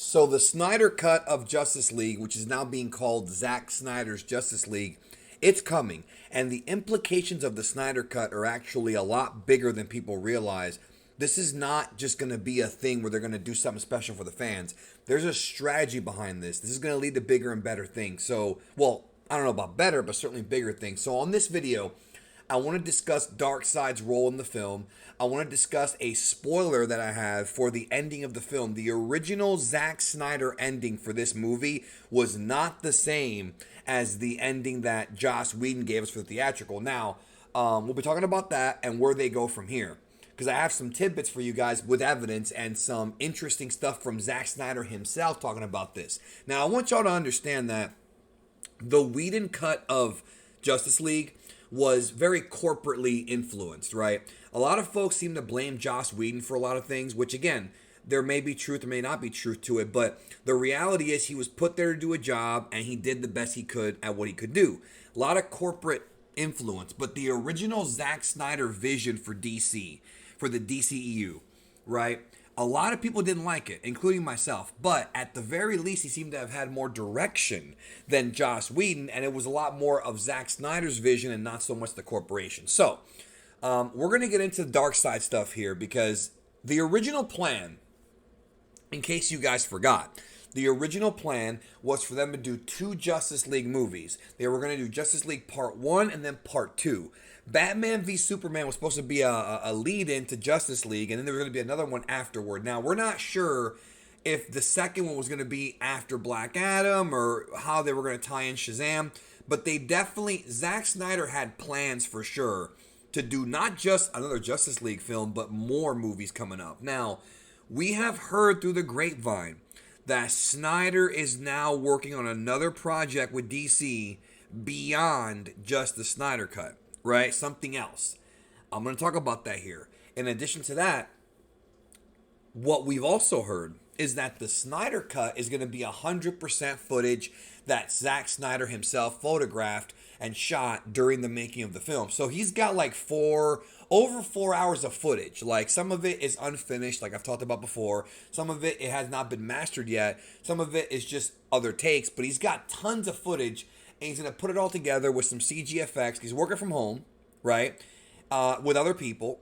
So the Snyder cut of Justice League, which is now being called Zack Snyder's Justice League, it's coming. And the implications of the Snyder cut are actually a lot bigger than people realize. This is not just going to be a thing where they're going to do something special for the fans. There's a strategy behind this. This is going to lead to bigger and better things. So, well, I don't know about better, but certainly bigger things. So on this video, I want to discuss Darkseid's role in the film. I want to discuss a spoiler that I have for the ending of the film. The original Zack Snyder ending for this movie was not the same as the ending that Joss Whedon gave us for the theatrical. Now, we'll be talking about that and where they go from here, because I have some tidbits for you guys with evidence and some interesting stuff from Zack Snyder himself talking about this. Now, I want y'all to understand that the Whedon cut of Justice League was very corporately influenced, right? A lot of folks seem to blame Joss Whedon for a lot of things, which again, there may be truth, there may not be truth to it, but the reality is he was put there to do a job and he did the best he could at what he could do. A lot of corporate influence, but the original Zack Snyder vision for DC, for the DCEU, right? A lot of people didn't like it, including myself, but at the very least, he seemed to have had more direction than Joss Whedon, and it was a lot more of Zack Snyder's vision and not so much the corporation. So, we're going to get into the Darkseid stuff here because the original plan, in case you guys forgot, the original plan was for them to do two Justice League movies. They were going to do Justice League Part 1 and then Part 2. Batman v Superman was supposed to be a lead-in to Justice League, and then there was going to be another one afterward. Now, we're not sure if the second one was going to be after Black Adam or how they were going to tie in Shazam, but they definitely, Zack Snyder had plans for sure to do not just another Justice League film, but more movies coming up. Now, we have heard through the grapevine that Snyder is now working on another project with DC beyond just the Snyder Cut, right? Something else. I'm going to talk about that here. In addition to that, what we've also heard is that the Snyder Cut is going to be 100% footage that Zack Snyder himself photographed and shot during the making of the film. So he's got like over 4 hours of footage. Like some of it is unfinished, like I've talked about before. Some of it has not been mastered yet. Some of it is just other takes, but he's got tons of footage and he's going to put it all together with some CG effects. He's working from home, right? With other people.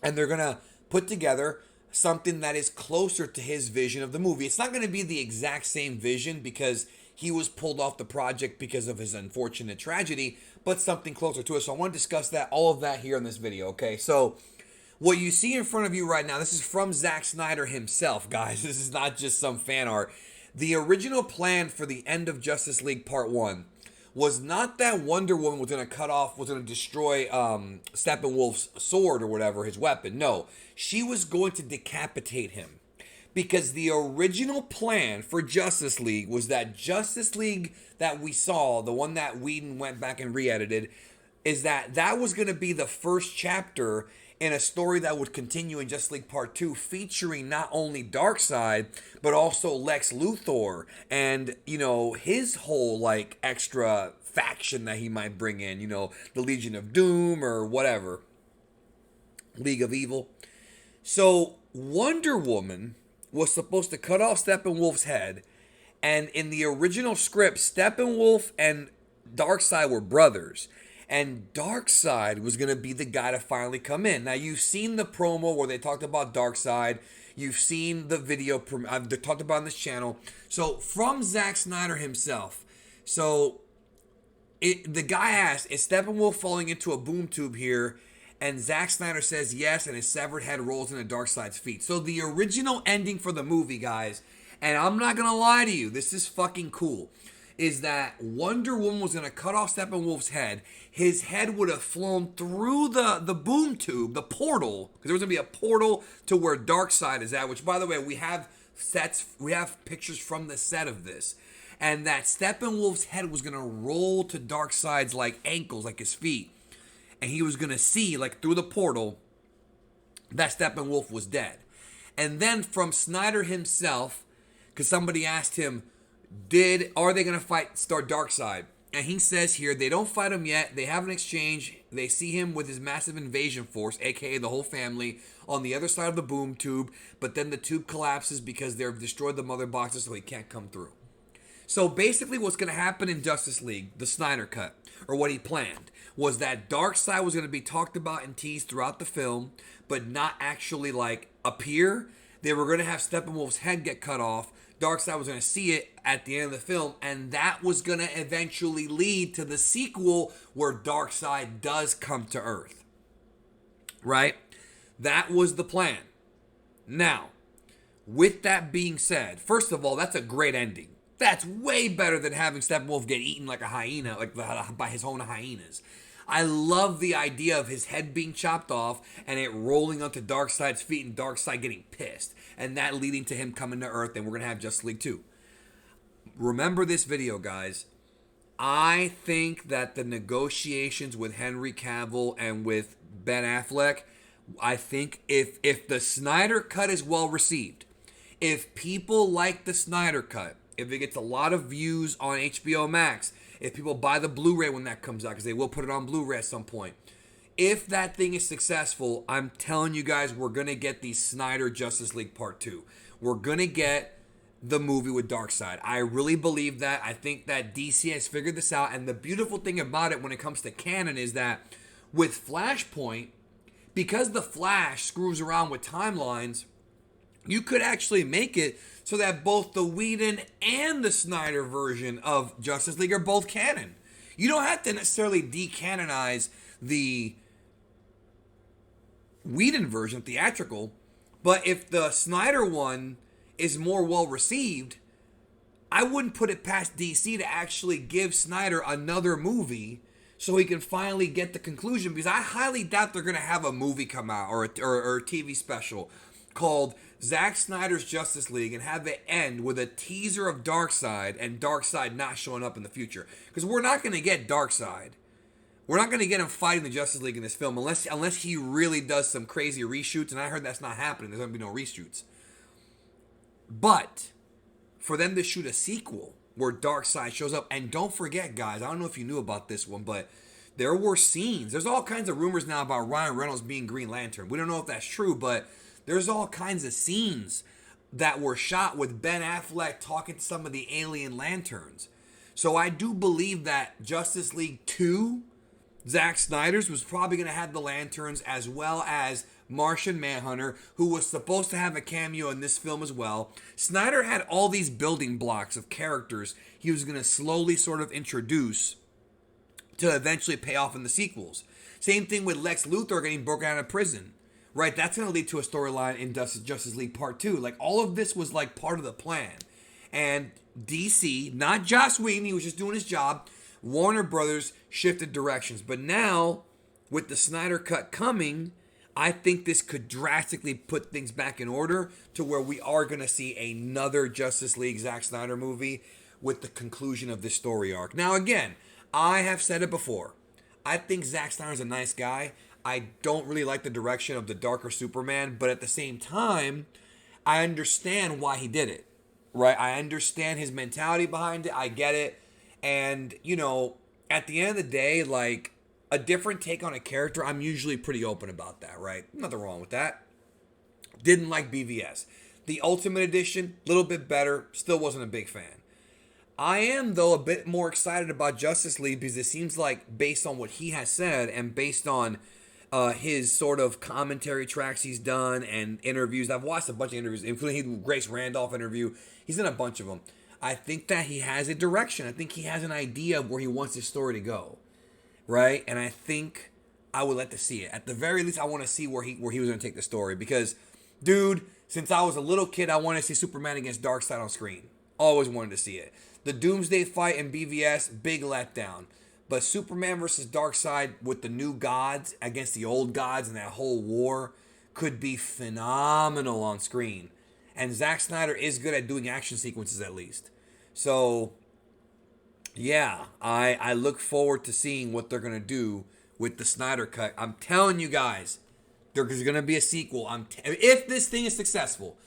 And they're going to put together something that is closer to his vision of the movie. It's not going to be the exact same vision because he was pulled off the project because of his unfortunate tragedy, but something closer to it. So I want to discuss that, all of that here in this video, okay? So what you see in front of you right now, this is from Zack Snyder himself, guys. This is not just some fan art. The original plan for the end of Justice League Part 1 was not that Wonder Woman was going to destroy Steppenwolf's sword or whatever, his weapon. No, she was going to decapitate him. Because the original plan for Justice League was that Justice League that we saw, the one that Whedon went back and re-edited, is that was going to be the first chapter in a story that would continue in Justice League Part 2, featuring not only Darkseid, but also Lex Luthor and, you know, his whole, like, extra faction that he might bring in, you know, the Legion of Doom or whatever, League of Evil. So, Wonder Woman was supposed to cut off Steppenwolf's head, and in the original script, Steppenwolf and Darkseid were brothers, and Darkseid was going to be the guy to finally come in. Now, you've seen the promo where they talked about Darkseid. You've seen the video I've talked about on this channel. So, from Zack Snyder himself, so the guy asked, is Steppenwolf falling into a boom tube here? And Zack Snyder says yes, and his severed head rolls into Darkseid's feet. So the original ending for the movie, guys, and I'm not going to lie to you, this is fucking cool, is that Wonder Woman was going to cut off Steppenwolf's head. His head would have flown through the boom tube, the portal, because there was going to be a portal to where Darkseid is at, which, by the way, we have pictures from the set of this. And that Steppenwolf's head was going to roll to Darkseid's, like, ankles, like his feet. And he was going to see, like, through the portal, that Steppenwolf was dead. And then from Snyder himself, because somebody asked him, are they going to start Darkseid? And he says here, they don't fight him yet. They have an exchange. They see him with his massive invasion force, aka the whole family, on the other side of the boom tube. But then the tube collapses because they've destroyed the mother boxes, so he can't come through. So basically what's going to happen in Justice League, the Snyder Cut, or what he planned, was that Darkseid was going to be talked about and teased throughout the film, but not actually, like, appear. They were going to have Steppenwolf's head get cut off. Darkseid was going to see it at the end of the film, and that was going to eventually lead to the sequel where Darkseid does come to Earth. Right? That was the plan. Now, with that being said, first of all, that's a great ending. That's way better than having Steppenwolf get eaten like a hyena, like by his own hyenas. I love the idea of his head being chopped off and it rolling onto Darkseid's feet and Darkseid getting pissed. And that leading to him coming to Earth, and we're going to have Justice League 2. Remember this video, guys. I think that the negotiations with Henry Cavill and with Ben Affleck, I think if the Snyder Cut is well received, if people like the Snyder Cut, if it gets a lot of views on HBO Max, if people buy the Blu-ray when that comes out, because they will put it on Blu-ray at some point, if that thing is successful, I'm telling you guys, we're going to get the Snyder Justice League Part 2. We're going to get the movie with Darkseid. I really believe that. I think that DC has figured this out, and the beautiful thing about it when it comes to canon is that with Flashpoint, because the Flash screws around with timelines, you could actually make it so that both the Whedon and the Snyder version of Justice League are both canon. You don't have to necessarily decanonize the Whedon version, theatrical, but if the Snyder one is more well received, I wouldn't put it past DC to actually give Snyder another movie so he can finally get the conclusion, because I highly doubt they're going to have a movie come out or a TV special called Zack Snyder's Justice League and have it end with a teaser of Darkseid and Darkseid not showing up in the future. Because we're not going to get Darkseid. We're not going to get him fighting the Justice League in this film unless he really does some crazy reshoots, and I heard that's not happening. There's going to be no reshoots. But for them to shoot a sequel where Darkseid shows up, and don't forget, guys, I don't know if you knew about this one, but there were scenes. There's all kinds of rumors now about Ryan Reynolds being Green Lantern. We don't know if that's true, but there's all kinds of scenes that were shot with Ben Affleck talking to some of the alien lanterns. So I do believe that Justice League 2, Zack Snyder's, was probably going to have the lanterns, as well as Martian Manhunter, who was supposed to have a cameo in this film as well. Snyder had all these building blocks of characters he was going to slowly sort of introduce to eventually pay off in the sequels. Same thing with Lex Luthor getting broken out of prison. Right, that's going to lead to a storyline in Justice League Part 2. Like, all of this was, like, part of the plan. And DC, not Joss Whedon, he was just doing his job, Warner Brothers shifted directions. But now, with the Snyder Cut coming, I think this could drastically put things back in order to where we are going to see another Justice League Zack Snyder movie with the conclusion of this story arc. Now, again, I have said it before. I think Zack Snyder's a nice guy. I don't really like the direction of the darker Superman, but at the same time, I understand why he did it, right? I understand his mentality behind it. I get it. And, you know, at the end of the day, like, a different take on a character, I'm usually pretty open about that, right? Nothing wrong with that. Didn't like BVS. The Ultimate Edition, a little bit better. Still wasn't a big fan. I am, though, a bit more excited about Justice League because it seems like, based on what he has said and based on his sort of commentary tracks he's done and interviews. I've watched a bunch of interviews, including the Grace Randolph interview. He's in a bunch of them. I think that he has a direction. I think he has an idea of where he wants his story to go, right? And I think I would like to see it. At the very least, I want to see where he was going to take the story. Because, dude, since I was a little kid, I wanted to see Superman against Darkseid on screen. Always wanted to see it. The Doomsday fight in BVS, big letdown. But Superman versus Darkseid with the new gods against the old gods and that whole war could be phenomenal on screen. And Zack Snyder is good at doing action sequences, at least. So, yeah, I look forward to seeing what they're going to do with the Snyder Cut. I'm telling you guys, there's going to be a sequel. If this thing is successful,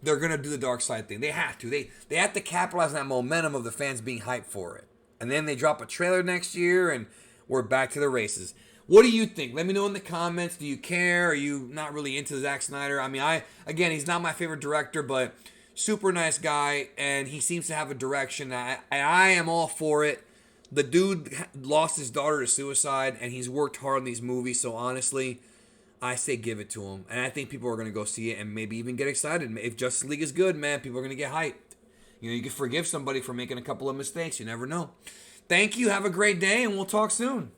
they're going to do the Darkseid thing. They have to. They have to capitalize on that momentum of the fans being hyped for it. And then they drop a trailer next year, and we're back to the races. What do you think? Let me know in the comments. Do you care? Are you not really into Zack Snyder? I mean, again, he's not my favorite director, but super nice guy, and he seems to have a direction. I am all for it. The dude lost his daughter to suicide, and he's worked hard on these movies. So honestly, I say give it to him. And I think people are going to go see it and maybe even get excited. If Justice League is good, man, people are going to get hyped. You know, you can forgive somebody for making a couple of mistakes. You never know. Thank you. Have a great day, and we'll talk soon.